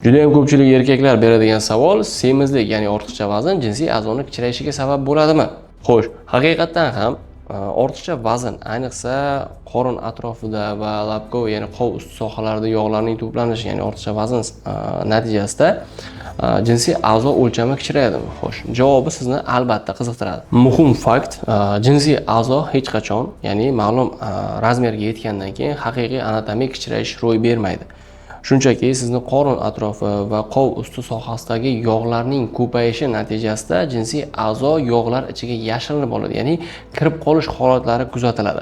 Juda ham ko'pchilik erkaklar beradigan savol, semizlik, ya'ni ortiqcha vazn jinsiy a'zoni kichrayishiga sabab bo'ladimi? Xo'sh, haqiqatan ham ortiqcha vazn, ayniqsa qorin atrofida va labko, ya'ni qo'l usti sohalarida yog'larning to'planishi, ya'ni ortiqcha vazn natijasida jinsiy a'zo o'lchami kichrayadimi? Xo'sh, javobi sizni albatta qiziqtiradi. Muhim fakt, jinsiy a'zo hech qachon, ya'ni ma'lum razmerga yetgandan keyin haqiqiy anatomik kichrayish ro'y bermaydi. Shunchaki sizni qorin atrofi va qo'l usti sohasidagi yog'larning ko'payishi natijasida jinsiy a'zo yog'lar ichiga yashirinib oladi, ya'ni kirib qolish holatlari kuzatiladi.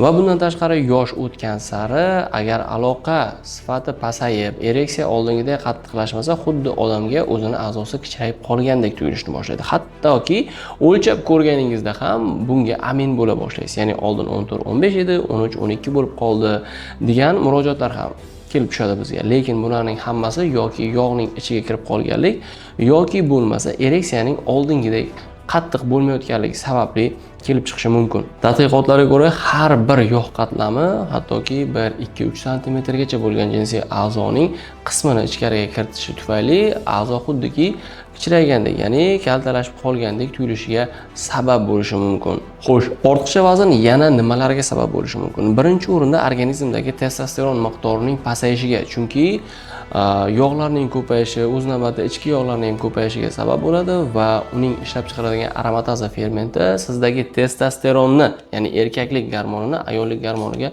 Va bundan tashqari yosh o'tgan sari agar aloqa sifati pasayib, ereksiya oldingidek qattiqlashmasa, xuddi odamga o'zini a'zosi kichrayib qolgandek tuyulishni boshlaydi. Hattoki o'lchab ko'rganingizda ham bunga amin bo'la boshlaysiz. Ya'ni oldin 14-15 edi, 13-12 bo'lib qoldi degan murojaatlar ham kelib tushadi bizga. Lekin bularning hammasi yoki yog'ning ichiga kirib qolganlik yoki bo'lmasa ereksiyaning oldingidek qattiq bo'lmayotganligi sababli kelib chiqishi mumkin. Tadqiqotlarga ko'ra, har bir yog' qatlami hattoki 1-2-3 sm gacha bo'lgan jinsiy a'zoning qismini ichkariga kiritishi tufayli a'zo xuddiki kichragandek, ya'ni kaltalashib qolgandek tuyulishiga sabab bo'lishi mumkin. Xo'sh, ortiqcha vazn yana nimalarga sabab bo'lishi mumkin? Birinchi o'rinda organizmdagi testosteron miqdorining pasayishiga, chunki yog'larning ko'payishi o'z navbatida ichki yog'larning ko'payishiga sabab bo'ladi va uning ishlab chiqaradigan aromataza fermenti sizdagi testosteronni, ya'ni erkaklik gormonini ayollik gormoniga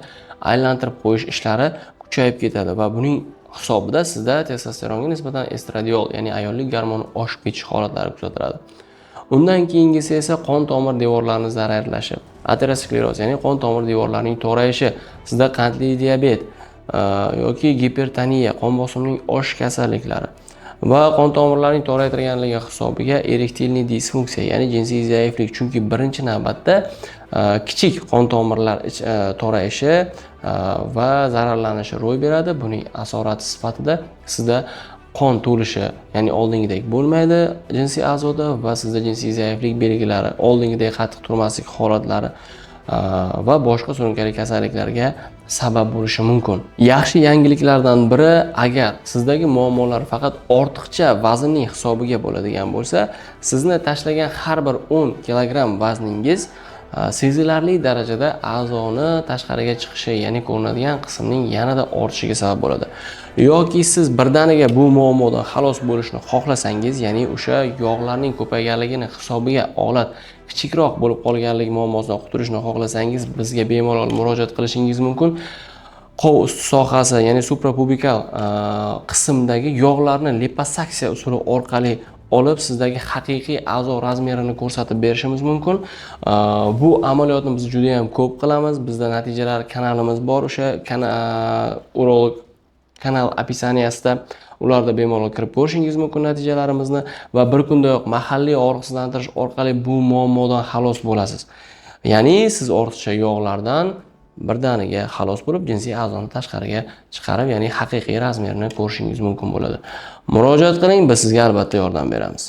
aylantirib qo'yish ishlari kuchayib ketadi va buning hisobida sizda testosteronga nisbatan estradiol, ya'ni ayollik gormoni oshib ketish holatlari kuzatiladi. Undan keyingisi esa qon tomir devorlarining zararlashib, ateroskleroz, ya'ni qon tomir devorlarining to'rayishi, sizda qandli diabet yoki gipertoniya, qon bosimining oshish kasalliklari va qon tomirlarining toraytirganligi hisobiga erektilni disfunksiya, ya'ni jinsiy zaiflik, chunki birinchi navbatda kichik qon tomirlar torayishi va zararlanishi ro'y beradi. Buning asorati sifatida sizda qon to'lishi, ya'ni oldingidek bo'lmaydi jinsiy a'zoda va sizda jinsiy zaiflik belgilari, oldingidek qattiq turmaslik holatlari va boshqa surunkali kasalliklarga sabab bo'lishi mumkin. Yaxshi yangiliklardan biri, agar sizdagi muammolar faqat ortiqcha vaznning hisobiga bo'ladigan bo'lsa, sizni tashlagan har bir 10 kilogramm vazningiz sezilarli darajada a'zoni tashqariga chiqishi, ya'ni ko'rinadigan qismning yanada ortishiga sabab bo'ladi. Yoki siz birdaniga bu muammodan xalos bo'lishni xohlasangiz, ya'ni o'sha yog'larning ko'payganligini hisobiga olat kichikroq bo'lib qolganlik muammosidan qutulishni xohlasangiz, bizga bemalol murojaat qilishingiz mumkin. Qo'l usti sohasi, ya'ni suprapubikal qismdagi yog'larni liposaksiya usuli orqali olib sizdagi haqiqiy a'zo razmerini ko'rsatib berishimiz mumkin. Bu amaliyotni biz juda ham ko'p qilamiz. Bizda natijalar kanalimiz bor, o'sha urolog kanal opisaniyasida ularda bemalol kirib ko'rishingiz mumkin natijalarimizni va bir kundayoq mahalliy og'riqsizlantirish orqali bu muammodan xalos bo'lasiz. Ya'ni siz ortiqcha yog'lardan birdaniga xalos bo'lib, jinsiy a'zoni tashqariga chiqarib, ya'ni haqiqiy razmerni ko'rishingiz mumkin bo'ladi. Murojaat qiling, biz sizga albatta yordam beramiz.